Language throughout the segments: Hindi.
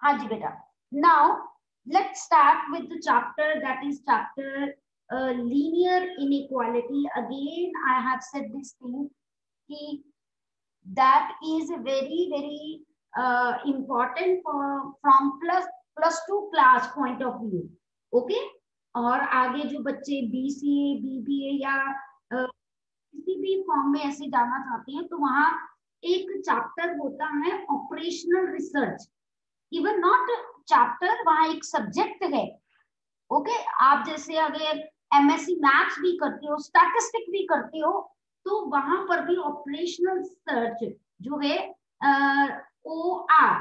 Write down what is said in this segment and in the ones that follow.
हाँ जी बेटा, now let's start with the chapter that is chapter linear inequality. Again I have said this thing कि that is very important for from plus 2 class point of view. Okay, और आगे जो बच्चे BCA BBA या किसी भी फॉर्म में ऐसे जाना चाहते हैं तो वहां एक चैप्टर होता है operational research. Even not chapter, वहां एक सब्जेक्ट है. ओके, आप जैसे अगर MSc मैथ्स भी करते हो, स्टैटिस्टिक भी करते हो, तो वहां पर भी ऑपरेशनल रिसर्च जो है OR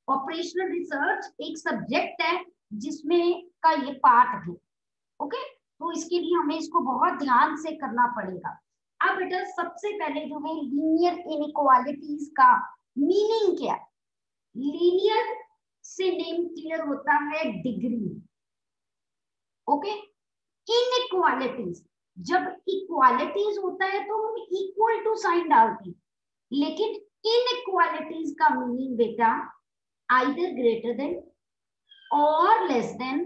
ऑपरेशनल रिसर्च एक सब्जेक्ट है जिसमें का ये पार्ट है. ओके, तो इसके लिए हमें इसको बहुत ध्यान से करना पड़ेगा. अब बेटा सबसे पहले जो है लीनियर इनइक्वालिटीज का मीनिंग क्या है. लीनियर से नेम क्लियर होता है डिग्री. ओके, इनइक्वालिटीज, जब इक्वालिटीज होता है तो हम इक्वल टू साइन डालते हैं, लेकिन इनइक्वालिटीज का मीनिंग बेटा आइदर ग्रेटर देन और लेस देन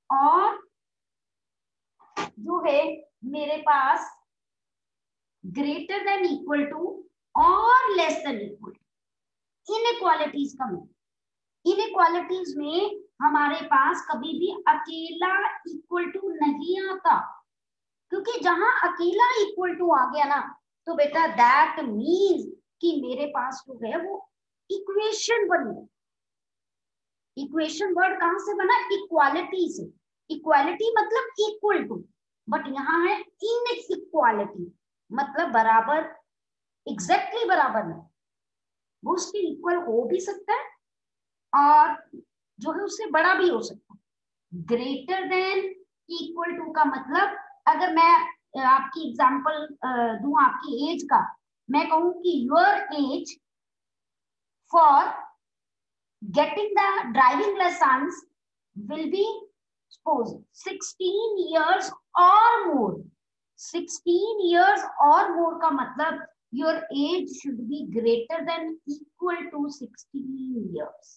और जो है मेरे पास ग्रेटर देन इक्वल टू और लेस देन इक्वल. इनइक्वालिटीज का मीनिंग, इनइक्वालिटीज में हमारे पास कभी भी अकेला इक्वल टू नहीं आता, क्योंकि जहां अकेला इक्वल टू आ गया ना तो बेटा दैट मीन्स कि मेरे पास जो है वो इक्वेशन बन गई. इक्वेशन वर्ड कहां से बना? इक्वालिटी से. इक्वालिटी मतलब इक्वल टू, बट यहाँ है इनइक्वालिटी मतलब बराबर, एग्जैक्टली बराबर नहीं. वो उसके इक्वल हो भी सकता है और जो है उससे बड़ा भी हो सकता है. ग्रेटर देन इक्वल टू का मतलब, अगर मैं आपकी एग्जांपल दूं आपकी एज का, मैं कहूं कि your age for getting the driving licence will be suppose 16 years और मोर. 16 years और मोर का मतलब your age should be greater than equal to 16 years.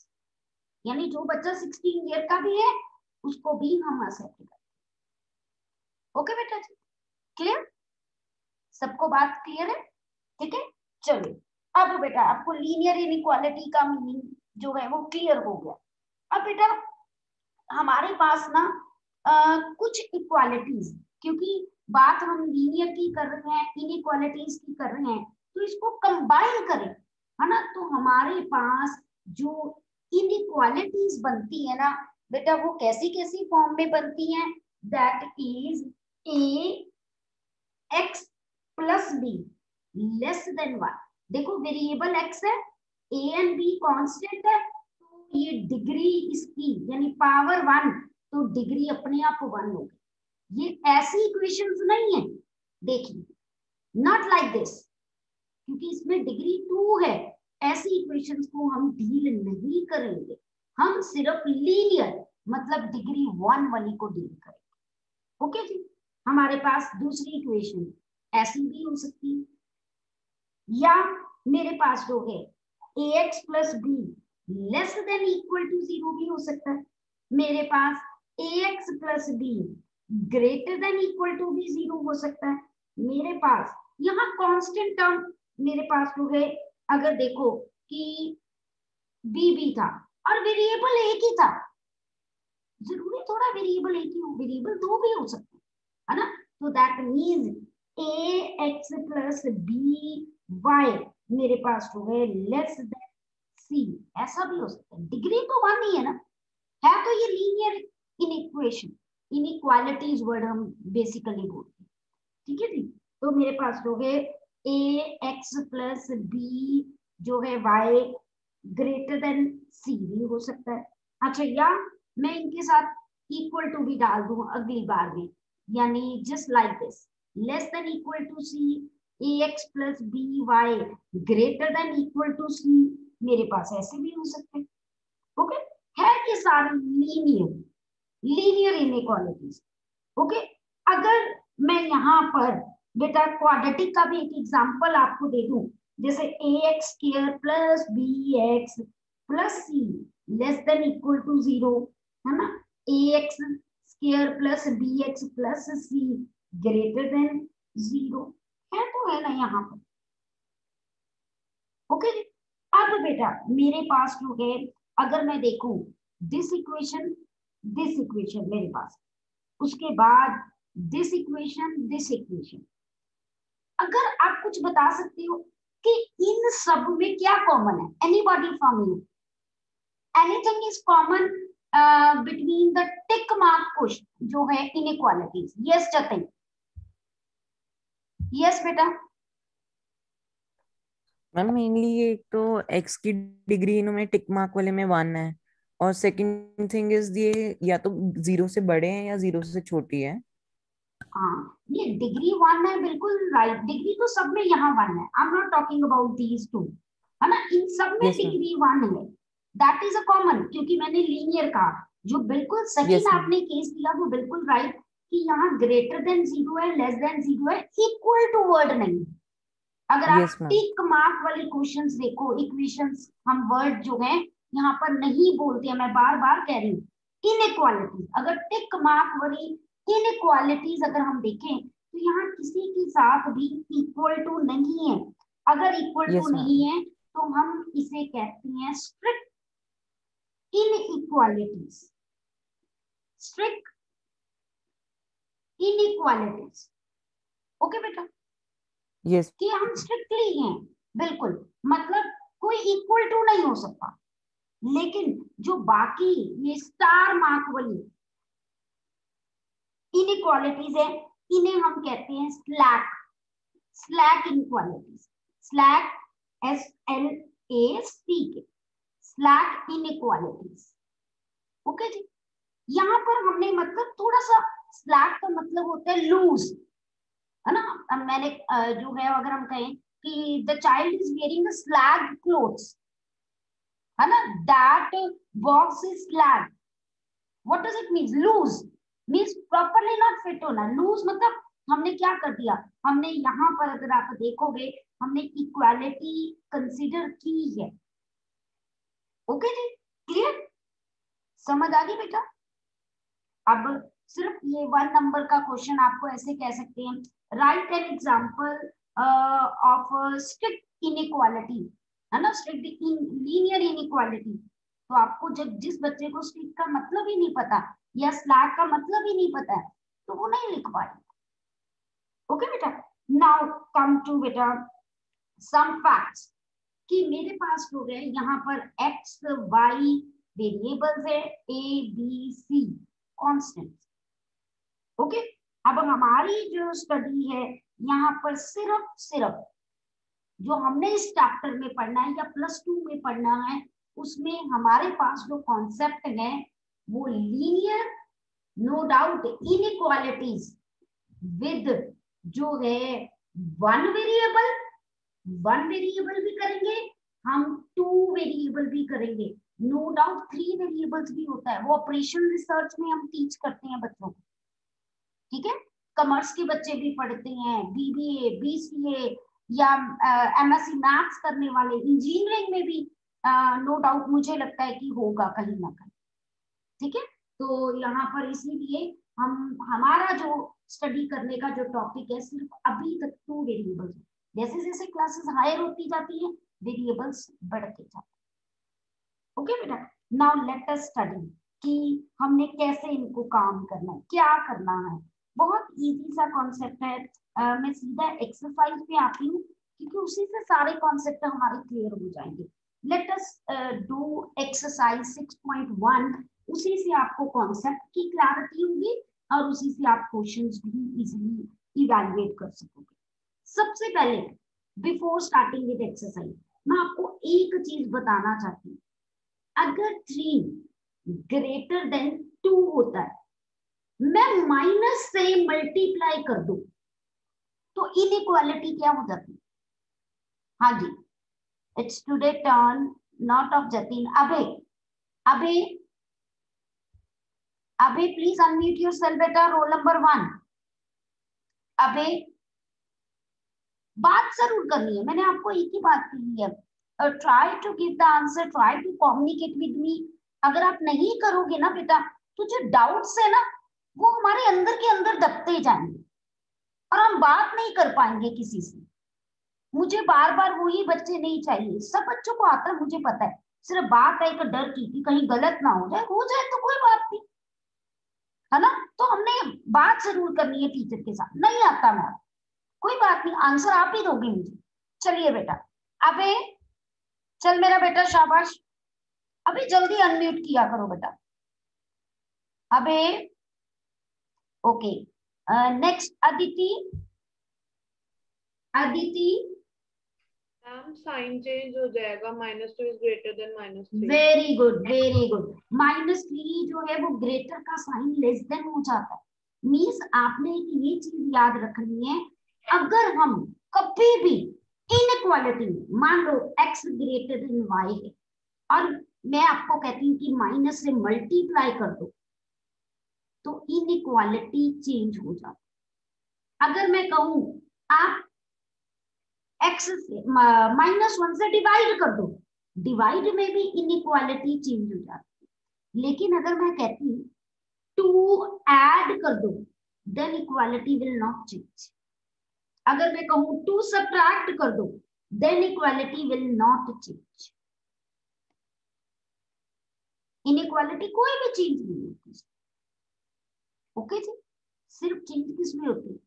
यानी जो बच्चा 16 ईयर का भी है उसको भी हम एक्सेप्ट करते हैं. ओके बेटा जी, क्लियर? सबको बात क्लियर है? ठीक है, चलिए. अब बेटा आपको लीनियर इनइक्वालिटी का मीनिंग जो है वो क्लियर हो गया. अब बेटा हमारे पास ना कुछ इक्वालिटीज, क्योंकि बात हम लीनियर की कर रहे हैं, इनइक्वालिटीज की कर रहे हैं, तो इसको कंबाइन करें, है ना. तो हमारे पास जो इनइक्वालिटीज बनती है ना बेटा, वो कैसी कैसी फॉर्म में बनती हैं? That is ax plus B less then 1. देखो वेरिएबल x है, a एंड b कांस्टेंट है, तो ये डिग्री इसकी यानी पावर 1, तो डिग्री अपने आप 1 होगी. ये ऐसी इक्वेशंस नहीं है, देखिए, नॉट लाइक दिस, क्योंकि इसमें डिग्री 2 है. ऐसी इक्वेशंस को हम डील नहीं करेंगे, हम सिर्फ लीनियर मतलब डिग्री 1 वाली को डील करेंगे. ओके जी. हमारे पास दूसरी इक्वेशन ऐसी भी हो सकती है, या मेरे पास जो है ax plus B less than equal to 0 भी हो सकता है. मेरे पास ax plus B greater than equal to भी 0 हो सकता है. मेरे पास यहाँ कांस्टेंट टर्म मेरे पास जो है, अगर देखो कि बी था और वेरिएबल एक ही था, जरूरी थोड़ा वेरिएबल एक ही हो, वेरिएबल 2 भी हो सकते है ना. तो that means ax plus B Y मेरे पास जो है लेस देन सी, ऐसा भी हो सकता है. डिग्री तो 1 ही है ना, है तो ये लीनियर इनइक्वेशन, इनइक्वालिटीज वर्ड हम बेसिकली बोलते हैं. ठीक है जी. तो मेरे पास जो है ax प्लस बी जो है y ग्रेटर देन सी भी हो सकता है. अच्छा, या मैं इनके साथ इक्वल टू भी डाल दूं अगली बार में, यानी just like this, less than equal to C ax plus B Y greater than equal to C, मेरे पास ऐसे भी हो सकते हैं. ओके, है ये सारी लीनियर इनइक्वालिटीज. ओके, अगर मैं यहाँ पर बेटा क्वाड्रेटिक का भी एक एग्जांपल आपको दे दूं, जैसे ax square plus bx plus c less than equal to 0, है ना, ax square plus bx plus c greater than 0 है, तो है ना यहाँ पर। ओके जी। अब बेटा मेरे पास जो है, अगर मैं देखूं दिस इक्वेशन मेरे पास, उसके बाद दिस इक्वेशन, अगर आप कुछ बता सकते हो कि इन सब में क्या कॉमन है, anybody from you, anything is common between the tick mark question जो है इनइक्वालिटीज। यस जतिन, यस बेटा। मैम मेनली ये एक तो एक्स की डिग्री इनमें टिक मार्क वाले में 1 है, और सेकंड थिंग इज ये या तो 0 से बड़े हैं या 0 से छोटी है। हाँ, ये डिग्री 1 है, बिल्कुल राइट, डिग्री तो सब में यहाँ 1 है, आई am not talking about these two, है ना, इन सब में यस मैम। डिग्री 1 है, दैट इज अ कॉमन, क्योंकि मैंने लीनियर कहा, जो बिल्कुल सेकंड यस मैम। आपने केस दिया वो बिल्कुल राइट, कि यहाँ ग्रेटर देन 0 है, लेस देन 0 है, इक्वल टू वर्ड नहीं। अगर आप यस मैम। टिक मार्क वाले क्वेश्चंस देखो, इक्वेशंस, हम वर्ड जो है यहाँ पर नहीं बोलते हैं, मैं बार बार कह रही हूँ इनइक्वालिटी, अगर टिक मार्क वाली इनइक्वालिटीज अगर हम देखें तो यहाँ किसी के साथ भी इक्वल टू नहीं है। अगर इक्वल टू यस मैम। नहीं है तो हम इसे कहते हैं strict inequalities, strict inequalities. Okay बेटा, यस। कि हम स्ट्रिक्टली हैं, बिल्कुल, मतलब कोई इक्वल टू नहीं हो सकता। लेकिन जो बाकी ये स्टार मार्क वाली इनइक्वालिटीज है, इन्हें हम कहते हैं slack, slack inequalities, slack, SLAC, slack inequalities. Okay जी। यहाँ पर हमने मतलब थोड़ा सा, स्लैक का मतलब होता है लूज, है ना, अब मैंने जो है अगर हम कहें कि the child is wearing slack clothes, है ना, that box is slack, what does it mean, loose means properly not fit होना, लूज मतलब हमने क्या कर दिया, हमने यहाँ पर अगर आप देखोगे हमने इक्वालिटी कंसीडर की है। ओके जी, क्लियर, समझ आ गई बेटा। अब सिर्फ ये 1 नंबर का क्वेश्चन आपको ऐसे कह सकते हैं, right an example of strict inequality, है ना, स्ट्रिक्ट लीनियर इनइक्वालिटी। तो आपको जब जिस बच्चे को स्ट्रिक्ट का मतलब ही नहीं पता या स्लैक का मतलब ही नहीं पता है तो वो नहीं लिख पाएगा। ओके बेटा, नाउ कम टू बेटा सम फैक्ट्स, कि मेरे पास हो गए यहाँ पर एक्स वाई वेरिएबल्स है, A B C constant. Okay, अब हमारी जो स्टडी है यहाँ पर सिर्फ जो हमने इस चैप्टर में पढ़ना है या +2 में पढ़ना है, उसमें हमारे पास जो कॉन्सेप्ट है वो linear, no doubt inequalities with जो है वन वेरिएबल, वन वेरिएबल भी करेंगे हम, 2 वेरिएबल भी करेंगे, नो डाउट 3 वेरिएबल्स भी होता है, वो ऑपरेशन रिसर्च में हम टीच करते हैं बच्चों को। ठीक है, कॉमर्स के बच्चे भी पढ़ते हैं, BBA BCA या MSc मैथ्स करने वाले, इंजीनियरिंग में भी नो डाउट मुझे लगता है कि होगा कहीं ना कहीं। ठीक है, तो यहाँ पर इसीलिए हम, हमारा जो स्टडी करने का जो टॉपिक है सिर्फ अभी तक 2 वेरिएबल्स, जैसे जैसे क्लासेस हायर होती जाती है वेरिएबल्स बढ़ते जाते हैं। ओके बेटा, नाउ लेट अस स्टडी कि हमने कैसे इनको काम करना है, क्या करना है। बहुत इजी सा कॉन्सेप्ट है, मैं सीधा एक्सरसाइज पे आती हूँ क्योंकि उसी से सारे कॉन्सेप्ट हमारे क्लियर हो जाएंगे। लेट अस डू एक्सरसाइज 6.1, उसी से आपको कॉन्सेप्ट की क्लैरिटी होगी और उसी से आप क्वेश्चंस भी इजीली इवैल्यूएट कर सकोगे। सबसे पहले बिफोर स्टार्टिंग विद एक्सरसाइज मैं आपको एक चीज बताना चाहती हूँ, अगर 3 ग्रेटर देन 2 होता है, मैं माइनस से मल्टीप्लाई कर दूं तो इनइक्वालिटी क्या हो जाती है। हाँ जी, it's today turn not of Jatin, Abhay, Abhay, Abhay please unmute yourself बेटा, रोल नंबर 1, अभे बात जरूर करनी है, मैंने आपको एक ही बात कही है, try to give the answer, try to communicate with me. अगर आप नहीं करोगे ना बेटा, तो जो डाउट्स है ना वो हमारे अंदर के अंदर दबते जाएंगे और हम बात नहीं कर पाएंगे किसी से। मुझे बार बार वही बच्चे नहीं चाहिए, सब बच्चों को आता है मुझे पता है, सिर्फ बात है एक डर की कि कहीं गलत ना हो जाए तो कोई बात नहीं, है ना। तो हमने बात जरूर करनी है टीचर के साथ, नहीं आता मैम कोई बात नहीं, आंसर आप ही दोगे मुझे। चलिए बेटा, अबे चल मेरा बेटा, शाबाश, अभी जल्दी अनम्यूट किया करो बेटा। अबे okay, next Aditi. Aditi ma'am sign change हो जाएगा, -2 is greater than -3। Very good very good. -3 जो है वो ग्रेटर का साइन लेस देन हो जाता है। मीन्स आपने एक ये चीज याद रखनी है, अगर हम कभी भी इनइक्वालिटी मान लो x ग्रेटर देन y है और मैं आपको कहती हूँ कि माइनस से मल्टीप्लाई कर दो, तो इनइक्वालिटी चेंज हो जाती। अगर मैं कहूं आप x से -1 से डिवाइड कर दो, डिवाइड में भी इनइक्वालिटी चेंज हो जाती है। लेकिन अगर मैं कहती हूँ 2 ऐड कर दो, then equality will not change. अगर मैं कहूं 2 सब्ट्रैक्ट कर दो, then equality will not change. Inequality कोई भी चेंज नहीं होती। ओके जी, सिर्फ चेंज किसमें होती है,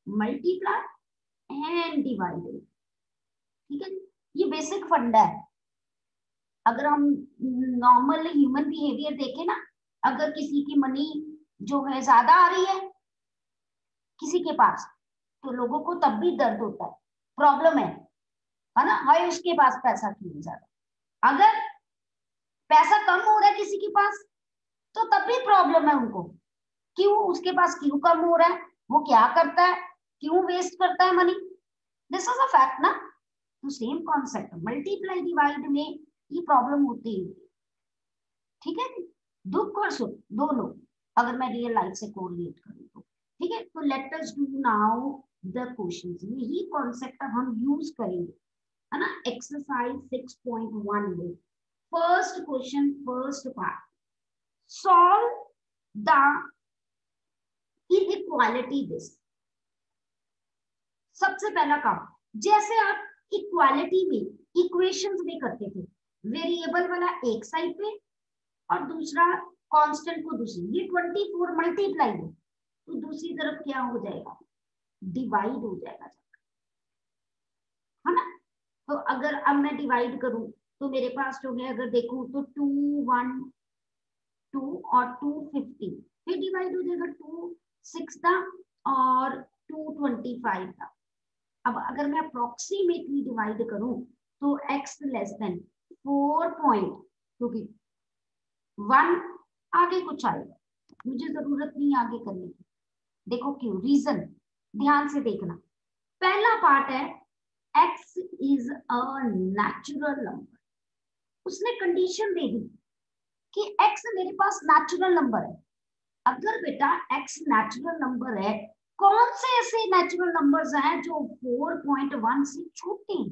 मल्टीप्लाई एंड डिवाइड। ठीक है, ये बेसिक फंडा है। अगर हम नॉर्मल ह्यूमन बिहेवियर देखें ना, अगर किसी की मनी जो है ज्यादा आ रही है किसी के पास, तो लोगों को तब भी दर्द होता है, प्रॉब्लम है ना, हाय उसके पास पैसा क्यों ज्यादा। अगर पैसा कम हो रहा है किसी के पास, तो तब भी प्रॉब्लम है उनको, क्यों उसके पास क्यों कम हो रहा है, वो क्या करता है, क्यों वेस्ट करता है money. This is a fact ना। तो सेम कॉन्सेप्ट, मल्टीप्लाई डिवाइड में ये प्रॉब्लम होती है। ठीक है, दुख और सुख दोनों, अगर मैं रियल लाइफ से कोरिलेट करूं तो। ठीक है, तो late us do now the questions. यही कॉन्सेप्ट अब हम यूज करेंगे, है ना, एक्सरसाइज 6.1 में। First question, first part, solve the inequality this. सबसे पहला काम, जैसे आप इक्वालिटी में इक्वेशंस में करते थे, वेरिएबल वाला एक साइड पे और दूसरा कांस्टेंट को दूसरी, ये 24 मल्टीप्लाई है तो दूसरी तरफ क्या हो जाएगा, डिवाइड हो जाएगा, है ना। तो अगर अब मैं डिवाइड करूं तो मेरे पास जो है, अगर देखूं तो 2 1 2 और 2 15, फिर डिवाइड हो जाएगा 2 6 था और 2 25 था। अब अगर मैं अप्रोक्सीमेटली डिवाइड करूं तो x लेस देन 4 पॉइंट, क्योंकि 1 आगे कुछ आएगा, मुझे जरूरत नहीं आगे करने की। देखो क्यों, रीजन ध्यान से देखना। पहला पार्ट है x is a natural number, उसने कंडीशन दे दी कि x मेरे पास नेचुरल नंबर है। अगर बेटा x नेचुरल नंबर है, कौन से ऐसे नेचुरल नंबर्स हैं जो 4.1 से छोटे हैं?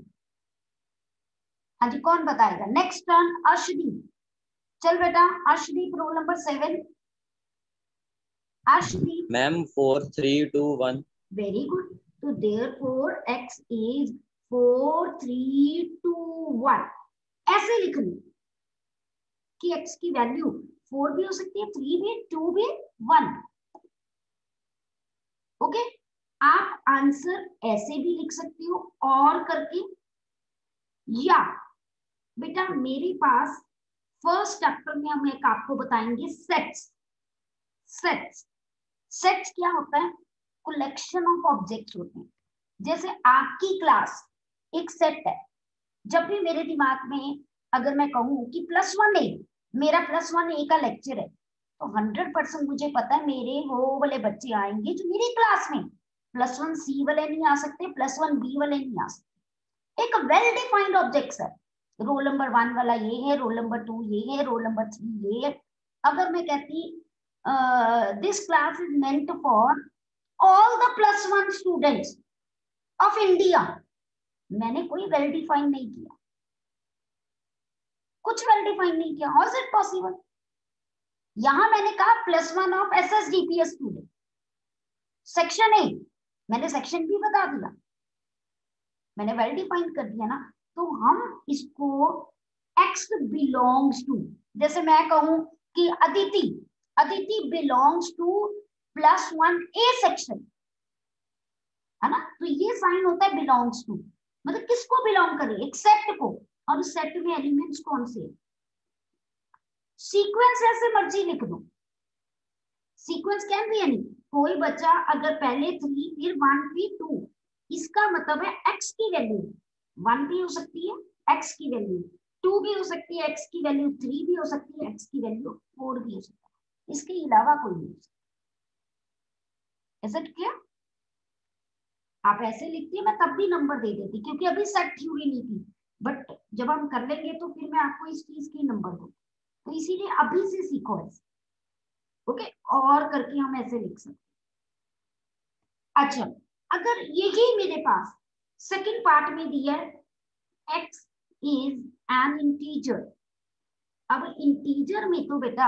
हाँ जी, कौन बताएगा? Next turn Arshdeep. चल बेटा Arshdeep, roll number 7। Arshdeep. Ma'am 4 3 2 1। Very good. तो देयरफॉर x इज 4 3 2 1। ऐसे लिखनी कि x की वैल्यू 4 भी हो सकती है, 3 भी, 2 भी, 1। ओके, आप आंसर ऐसे भी लिख सकती हो और करके, या बेटा मेरे पास फर्स्ट चैप्टर में हम एक आपको बताएंगे सेट्स। सेट्स, सेट्स क्या होता है? कलेक्शन ऑफ ऑब्जेक्ट्स होते हैं। जैसे आपकी क्लास एक सेट है। जब भी मेरे दिमाग में अगर मैं कहूं कि +1 A, मेरा +1 A का लेक्चर है, तो 100% मुझे पता है मेरे वो वाले बच्चे आएंगे जो मेरी क्लास में, +1 C वाले नहीं आ सकते, +1 B वाले नहीं आ सकते। एक वेल डिफाइंड ऑब्जेक्ट्स है, रोल नंबर 1 वाला ये है, रोल नंबर 2 ये है, रोल नंबर 3 ये है। अगर मैं कहती this class is meant for all the +1 students of India, मैंने कोई वेल डिफाइन नहीं किया, कुछ वेल डिफाइन नहीं किया। How is it possible? यहां मैंने कहा +1 of SSDPS student, section A, मैंने सेक्शन बी बता दिया, मैंने वेल डिफाइन कर दिया ना। तो हम इसको x बिलोंग्स टू, जैसे मैं कहूं कि Aditi, Aditi belongs to +1 A section, है ना, तो ये साइन होता है बिलोंग्स टू, मतलब किसको बिलोंग करे, एक सेट को, और उस सेट में एलिमेंट्स कौन से। सीक्वेंस ऐसे मर्जी लिख दो, सीक्वेंस कैन बी एनी, कोई बच्चा अगर पहले 3 फिर 1 फिर 2, इसका मतलब है x की वैल्यू 1 भी हो सकती है, x की वैल्यू 2 भी हो सकती है, x की वैल्यू 3 भी हो सकती है, x की वैल्यू 4 भी हो सकती है, इसके अलावा कोई नहीं हो सकता। Is it clear? आप ऐसे लिखती है, मैं तब भी नंबर दे देती क्योंकि अभी सेट थ्योरी नहीं थी, बट जब हम कर लेंगे तो फिर मैं आपको इस चीज की नंबर दूँ, तो इसीलिए अभी से सीखो ऐसे, ओके, और करके हम ऐसे लिख सकते। अच्छा, अगर यही मेरे पास सेकंड पार्ट में दिया है x इज एन इंटीजर, अब इंटीजर में तो बेटा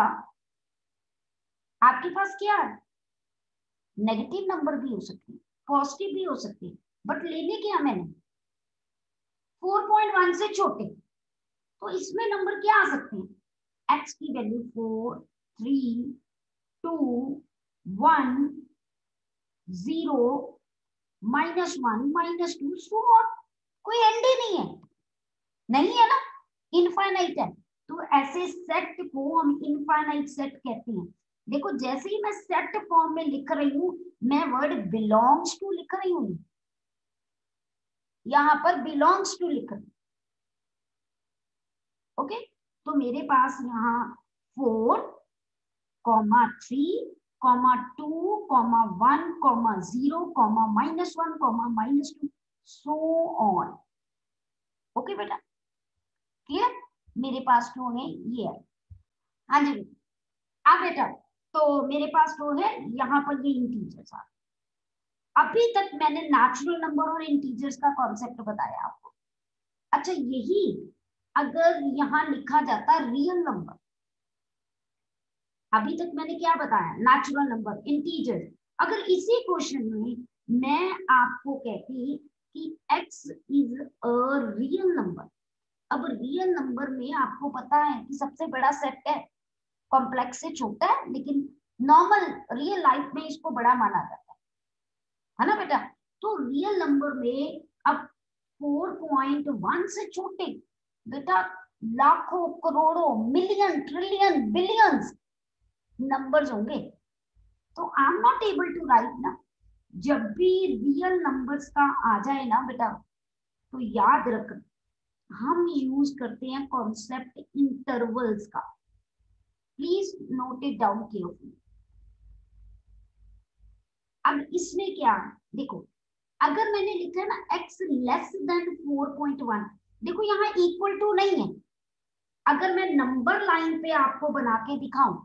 आपके पास क्या है, नेगेटिव नंबर भी हो सकते हैं, पॉजिटिव भी हो सकते हैं, बट लेने क्या मैंने 4.1 से छोटे, तो इसमें नंबर क्या आ सकते हैं, x की वैल्यू 4, 3, 2, 1, 0, -1, -2, सो कोई एंड ही नहीं है, नहीं है ना, इनफाइनाइट है। तो ऐसे सेट को हम इनफाइनाइट सेट कहते हैं। देखो जैसे ही मैं सेट फॉर्म में लिख रही हूं, मैं वर्ड बिलोंग्स टू लिख रही हूं, यहां पर बिलोंग्स टू लिख रही हूं, ओके। तो मेरे पास यहाँ 4, 3, 2, 1, 0, -1, -2, सो ऑन, ओके बेटा, क्लियर? मेरे पास टू है, ये है, हाँ जी। अब बेटा तो मेरे पास टू है, यहाँ पर ये इंटीजर्स आ, अभी तक मैंने नेचुरल नंबर और इंटीजर्स का कॉन्सेप्ट बताया आपको। अच्छा, यही अगर यहाँ लिखा जाता रियल नंबर, अभी तक मैंने क्या बताया, नेचुरल नंबर, इंटीजर्स, अगर इसी क्वेश्चन में मैं आपको कहती कि x is a real number, अब रियल नंबर में आपको पता है कि सबसे बड़ा सेट है, कॉम्प्लेक्स से छोटा है, लेकिन नॉर्मल रियल लाइफ में इसको बड़ा माना जाता है ना बेटा। तो रियल नंबर में अब 4.1 से छोटे बेटा लाखों, करोड़ों, मिलियन, ट्रिलियन, बिलियंस नंबर्स होंगे, तो I am not able to write ना। जब भी रियल नंबर्स का आ जाए ना बेटा, तो याद रख हम यूज करते हैं कॉन्सेप्ट इंटरवल्स का, please note it down carefully. अब इसमें क्या है, देखो अगर मैंने लिखा है ना x लेस देन 4.1, देखो यहाँ इक्वल टू नहीं है, अगर मैं नंबर लाइन पे आपको बना के दिखाऊं,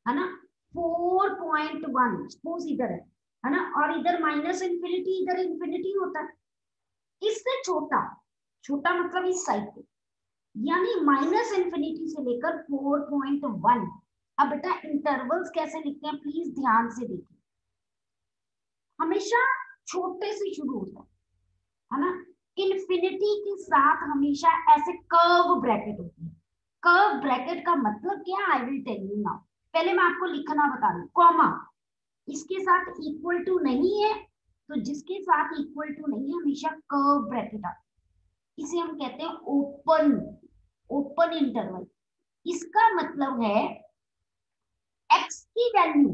है ना, 4.1 सपोज इधर है ना, और इधर -इंफिनिटी, इधर इंफिनिटी होता है, इससे छोटा, छोटा मतलब इस साइड पे, यानी -इंफिनिटी से लेकर 4.1। अब बेटा इंटरवल्स कैसे लिखते हैं, प्लीज ध्यान से देखिए, हमेशा छोटे से शुरू होता है ना, इंफिनिटी के साथ हमेशा ऐसे कर्व ब्रैकेट होती है। कर्व ब्रैकेट का मतलब क्या, I will tell you now, पहले मैं आपको लिखना बता दूं, कॉमा इसके साथ इक्वल टू नहीं है, तो जिसके साथ इक्वल टू नहीं है हमेशा कर्व ब्रैकेट आता है, इसे हम कहते हैं ओपन, ओपन इंटरवल। इसका मतलब है x की value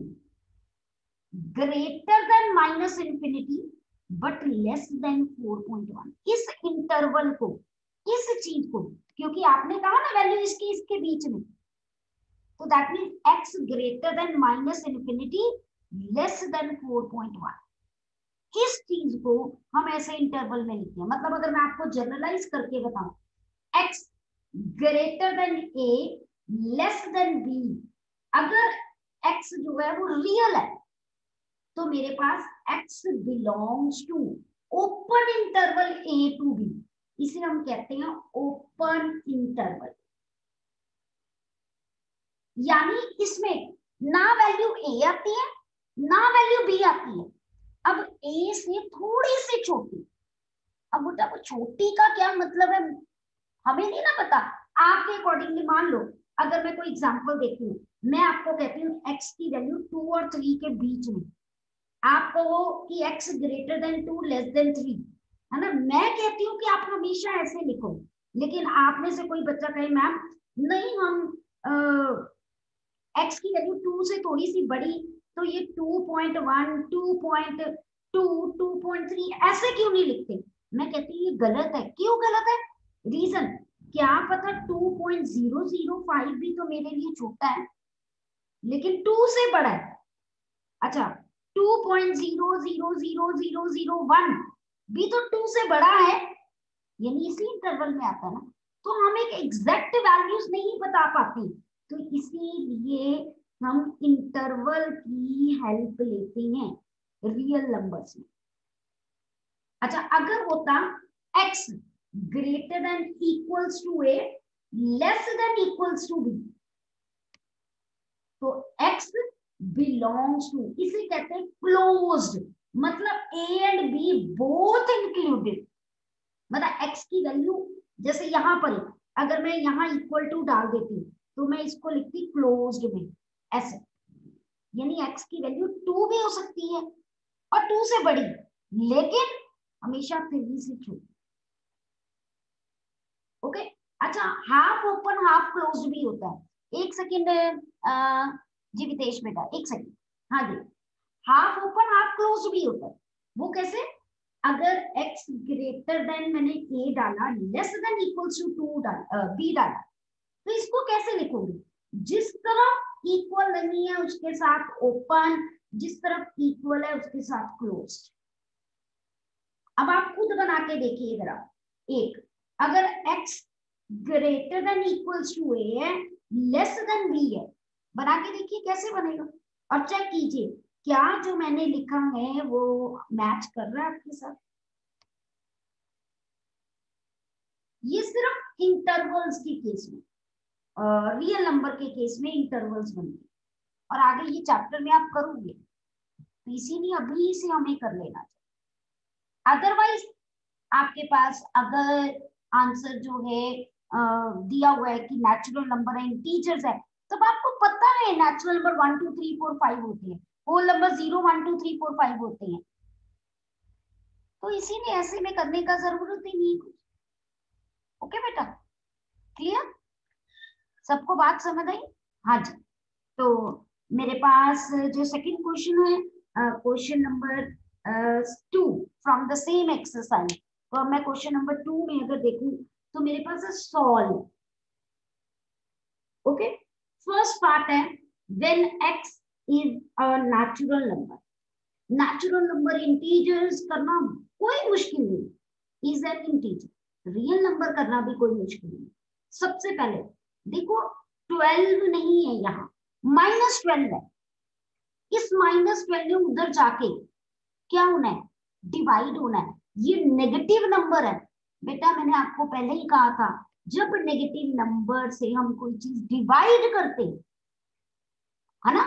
greater than -infinity but less than 4.1, इस इंटरवल को, इस चीज को, क्योंकि आपने कहा ना वैल्यू इसके इसके बीच में, तो that mean x greater then -infinity less than 4.1, इस चीज को हम ऐसे इंटरवल में लिखते हैं। मतलब अगर मैं आपको जनरलाइज करके बताऊं, x greater then a less than b, अगर x जो है वो रियल है, तो मेरे पास x belongs to open interval A to B, इसे हम कहते हैं ओपन इंटरवल। यानी इसमें ना वैल्यू ए आती है ना वैल्यू बी आती है। अब ए से थोड़ी सी छोटी, अब बेटा वो छोटी का क्या मतलब है हमें नहीं ना पता, आपके अकॉर्डिंगली मान लो अगर मैं कोई एग्जांपल देती हूँ, मैं आपको कहती हूँ x की वैल्यू 2 और 3 के बीच में, आप कहो कि x greater than 2 less than 3, है ना, मैं कहती हूँ कि आप हमेशा ऐसे लिखो। लेकिन आप में से कोई बच्चा कहे मैम नहीं हम x की वैल्यू 2 से थोड़ी सी बड़ी, तो ये 2.1 2.2 2.3 ऐसे क्यों नहीं लिखते? मैं कहती हूँ ये गलत है। क्यों गलत है? रीजन क्या पता 2.005 भी तो मेरे लिए छोटा है लेकिन 2 से बड़ा है। अच्छा 2.0000001 भी तो 2 से बड़ा है, यानी इसी इंटरवल में आता है ना। तो हम एक एग्जैक्ट वैल्यूज नहीं बता पाते, तो इसीलिए हम इंटरवल की हेल्प लेते हैं रियल नंबर्स में। अच्छा अगर होता x greater than equals to A less than equals to B, तो x बिलोंग्स टू, इसे कहते हैं क्लोज्ड, मतलब a and b both included. मतलब x की वैल्यू जैसे यहां पर अगर मैं यहां इक्वल टू डाल देती हूँ तो मैं इसको लिखती क्लोज्ड में ऐसे, यानी x की वैल्यू 2 भी हो सकती है और 2 से बड़ी, लेकिन हमेशा 3 से छोटी। ओके अच्छा हाफ ओपन हाफ क्लोज्ड भी होता है। एक सेकेंड जी वितेश बेटा एक सेकेंड, हाँ जी, हाफ ओपन हाफ क्लोज्ड भी होता है। वो कैसे? अगर x ग्रेटर देन मैंने a डाला लेस देन इक्वल्स टू 2 डाला b डाला, तो इसको कैसे लिखोगे? जिस तरफ इक्वल नहीं है उसके साथ ओपन, जिस तरफ इक्वल है उसके साथ क्लोज्ड। अब आप खुद बना के देखिए जरा, एक अगर x greater than equals to a है लेस देन b है, बना के देखिए कैसे बनेगा और चेक कीजिए क्या जो मैंने लिखा है वो मैच कर रहा है आपके साथ। ये सिर्फ इंटरवल्स के केस में, रियल नंबर के केस में इंटरवल्स बनते और आगे ये चैप्टर में आप करोगे, तो इसीलिए अभी से हमें कर लेना चाहिए। अदरवाइज आपके पास अगर आंसर जो है दिया हुआ है कि नेचुरल नंबर है इंटीजर्स है, तब आपको पता है नेचुरल नंबर 1 2 3 4 5 होते हैं, होल नंबर 0 1 2 3 4 5 होते हैं, तो इसीलिए ऐसे में करने का जरूरत ही नहीं कुछ। ओके बेटा क्लियर, सबको बात समझ आई? हाँ जी, तो मेरे पास जो सेकंड क्वेश्चन है question number 2 from the same exercise, तो अब मैं क्वेश्चन नंबर 2 में अगर देखूं तो मेरे पास है सॉल्व। ओके फर्स्ट पार्ट है when x is a natural number. Natural number integers करना कोई मुश्किल नहीं, is an integer, real number करना भी कोई मुश्किल नहीं। सबसे पहले देखो 12 नहीं है यहाँ, -12 है, इस -12 ने उधर जाके क्या होना है? डिवाइड होना है। ये नेगेटिव नंबर है बेटा, मैंने आपको पहले ही कहा था जब नेगेटिव नंबर से हम कोई चीज डिवाइड करते हैं, है ना,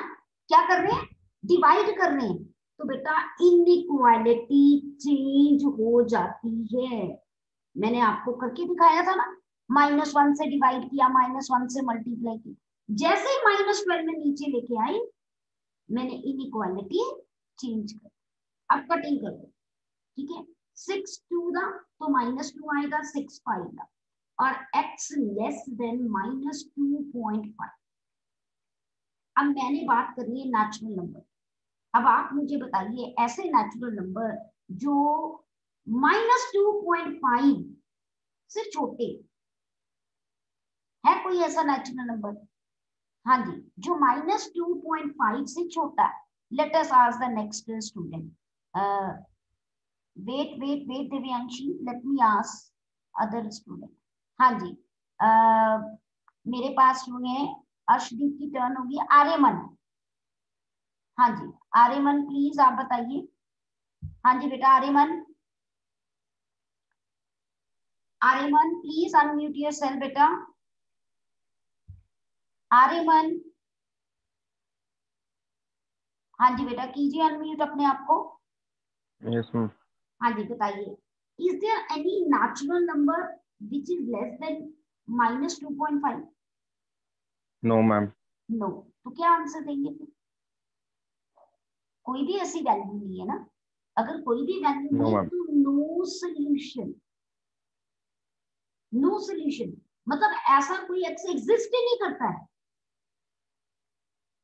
क्या कर रहे हैं? डिवाइड कर रहे हैं, तो बेटा इनइक्वालिटी चेंज हो जाती है। मैंने आपको करके दिखाया था ना, -1 से डिवाइड किया, -1 से मल्टीप्लाई किया, जैसे ही -12 में नीचे लेके आई मैंने इनइक्वालिटी चेंज कर। अब कटिंग कर दो, ठीक है, 6 2 दा तो -2 आएगा, 6 5 दा और x लेस देन -2.5। अब मैंने बात करनी है नेचुरल नंबर। अब आप मुझे बताइए ऐसे नेचुरल नंबर जो -2.5 से छोटे है, कोई ऐसा नेचुरल नंबर? हाँ जी, जो -2.5 से छोटा है। Let us ask the next student, wait Divyanshi, let me ask other student. हाँ जी मेरे पास जो है अर्शदीप की टर्न होगी, आर्यमन। हाँ जी आर्यमन प्लीज आप बताइए। हाँ जी बेटा Aryaman, Aryaman please unmute yourself बेटा। आर्यमन, हाँ जी बेटा कीजिए अनम्यूट अपने आप को। Yes ma'am. हाँ जी बताइए, is there any natural number which is less than -2.5? No ma'am. No, तो क्या आंसर देंगे फिर? कोई भी ऐसी वैल्यू नहीं है ना, अगर कोई भी वैल्यू नो नहीं मैम। तो नो सोल्यूशन। नो सोल्यूशन मतलब ऐसा कोई एक्स एग्जिस्ट ही नहीं करता है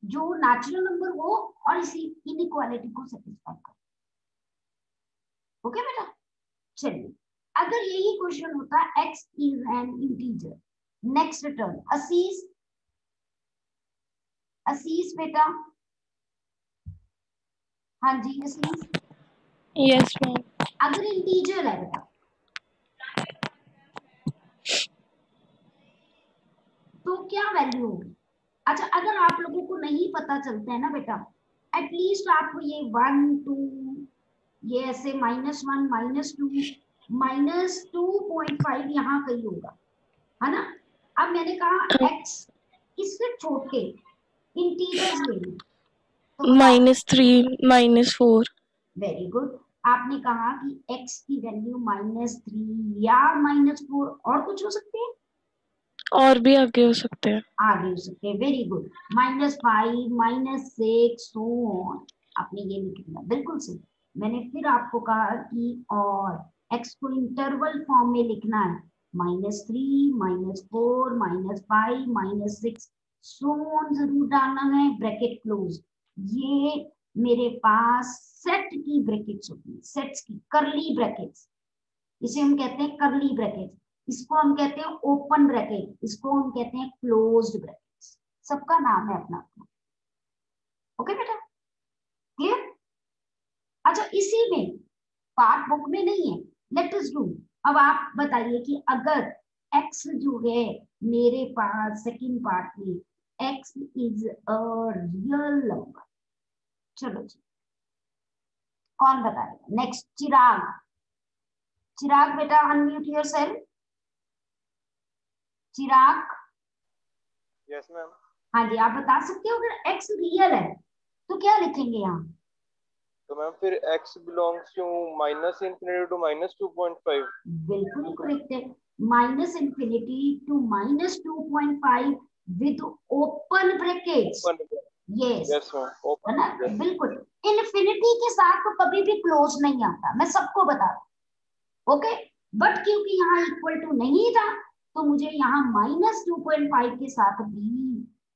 जो नेचुरल नंबर हो और इसी इनइक्वालिटी को सेटिस्फाई करे। ओके बेटा, चलिए अगर यही क्वेश्चन होता x is an integer, next term असीस, असीस बेटा, हाँ जी असीस, यस मैम। अगर इंटीजर है बेटा तो क्या वैल्यू होगी? अच्छा अगर आप लोगों को नहीं पता चलता है ना बेटा, एटलीस्ट आप ये 1 2 ये ऐसे -1 -2 -2.5 यहाँ कहीं होगा, है ना। अब मैंने कहा x इससे छोटे इंटीजर्स ले लो तो -3 -4। वेरी गुड, आपने कहा कि x की वैल्यू -3 या -4 और कुछ हो सकते हैं, और भी आगे हो सकते हैं। आगे हो सकते हैं, वेरी गुड, -5 -6 सो ऑन, आपने ये लिख दिया बिल्कुल सही। मैंने फिर आपको कहा कि और x को इंटरवल फॉर्म में लिखना है, -3 -4 -5 -6 सो ऑन जरूर डालना है, ब्रैकेट क्लोज। ये मेरे पास सेट की ब्रैकेट्स होती है, सेट्स की कर्ली ब्रैकेट्स, इसे हम कहते हैं कर्ली ब्रैकेट, इसको हम कहते हैं ओपन ब्रैकेट, इसको हम कहते हैं क्लोज्ड ब्रैकेट, सबका नाम है अपना अपना। ओके बेटा, क्लियर? अच्छा इसी में पार्ट बुक में नहीं है, लेट अस डू। अब आप बताइए कि अगर x जो है मेरे पास सेकंड पार्ट में x is a real number, चलो जी कौन बताएगा? नेक्स्ट चिराग, चिराग बेटा अनम्यूट योरसेल्फ। चिराग, यस मैम। हाँ जी आप बता सकते हो अगर x रियल है तो क्या लिखेंगे यहाँ? तो मैम फिर x बिलोंग्स टू -∞ टू -2.5। बिल्कुल करेक्ट है, -∞ to -2.5 with open brackets. Yes yes ma'am, है ओपन। ना, बिल्कुल। इन्फिनिटी के साथ तो कभी भी क्लोज नहीं आता, मैं सबको बता रहा, ओके। बट क्योंकि यहाँ इक्वल टू नहीं था तो मुझे यहाँ -2.5 के साथ भी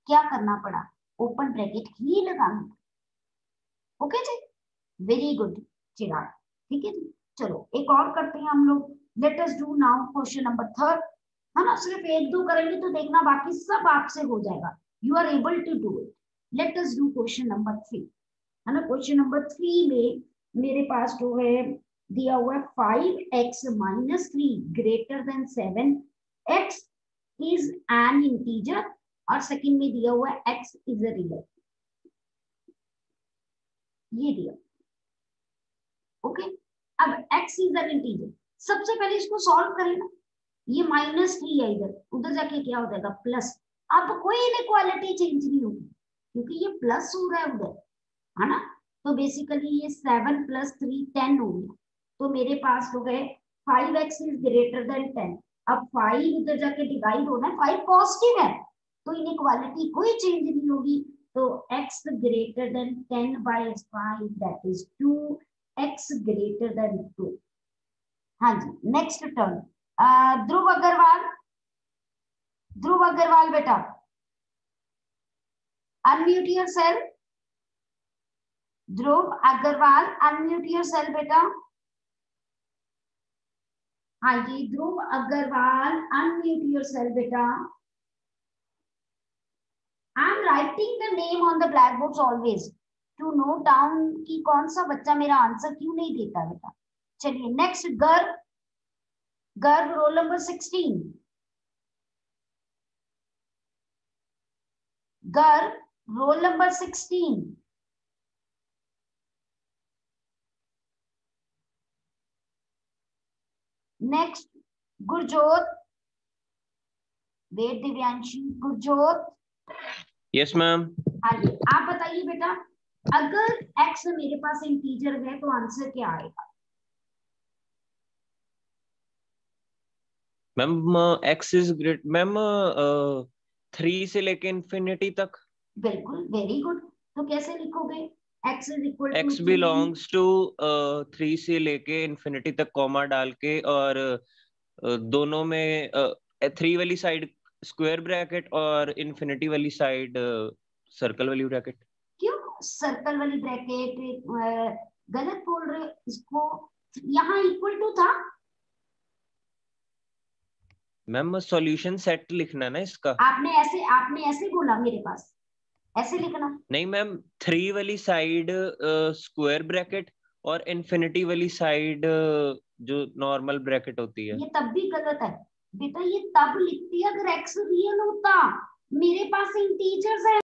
क्या करना पड़ा? ओपन ब्रैकेट ही लगाना पड़ा। ओके जी, वेरी गुड चिराग, ठीक है जी। चलो एक और करते हैं हम लोग, late us do now question number 3, है ना। सिर्फ एक दो करेंगे तो देखना बाकी सब आपसे हो जाएगा, you are able to do it. Let us do question number 3, है ना। क्वेश्चन नंबर 3 में मेरे पास जो है दिया हुआ है 5x - 3 greater than 7, x is an integer, और सेकंड में दिया हुआ है x इज अ रियल, ये दिया, ओके। अब x इज एन इंटीजर, सबसे पहले इसको सॉल्व करें ना, ये -3 है इधर, उधर जाके क्या हो जाएगा प्लस। अब कोई इनइक्वालिटी चेंज नहीं होगी क्योंकि ये प्लस हो रहा है उधर, है ना। तो बेसिकली ये 7 + 3 10 हो गया, तो मेरे पास हो गए 5x इज ग्रेटर देन 10। अब 5 उधर जाके डिवाइड होना है, 5 पॉजिटिव है तो इनइक्वालिटी कोई चेंज नहीं होगी, तो x greater than 10/5 that is 2, x greater than 2। हाँ जी नेक्स्ट टर्म, ध्रुव अग्रवाल, ध्रुव अग्रवाल बेटा unmute yourself. Dhruv Agarwal unmute yourself बेटा। हाँ जी ध्रुव अग्रवाल अनम्यूट योरसेल्फ बेटा। I am writing the name on the blackboard always to note down कि कौन सा बच्चा मेरा आंसर क्यों नहीं देता बेटा। चलिए नेक्स्ट गर्व, गर्व roll number 16, Garv roll number 16। Next Gurjot, wait Divyanshi, Gurjot. Yes ma'am. हाँ जी, आप बताइए बेटा, अगर x मेरे पास इंटीजर है तो आंसर क्या आएगा? Ma'am x is great ma'am 3 से लेके इंफिनिटी तक। बिल्कुल, वेरी गुड। तो कैसे लिखोगे? x is equal to x belongs to 3 से लेके इंफिनिटी तक कॉमा डाल के, और दोनों में 3 वाली साइड स्क्वायर ब्रैकेट और इंफिनिटी वाली साइड सर्कल वाली ब्रैकेट। क्यों सर्कल वाली ब्रैकेट? गलत बोल रहे हो इसको, यहाँ इक्वल टू था। मैम सॉल्यूशन सेट लिखना ना इसका। आपने ऐसे बोला मेरे पास, ऐसे लिखना। नहीं मैम, 3 वाली साइड स्क्वायर ब्रैकेट और इंफिनिटी वाली साइड जो नॉर्मल ब्रैकेट होती है। ये तब भी गलत है बेटा, ये तब लिखती अगर x रियल होता। मेरे पास इंटीजर्स है,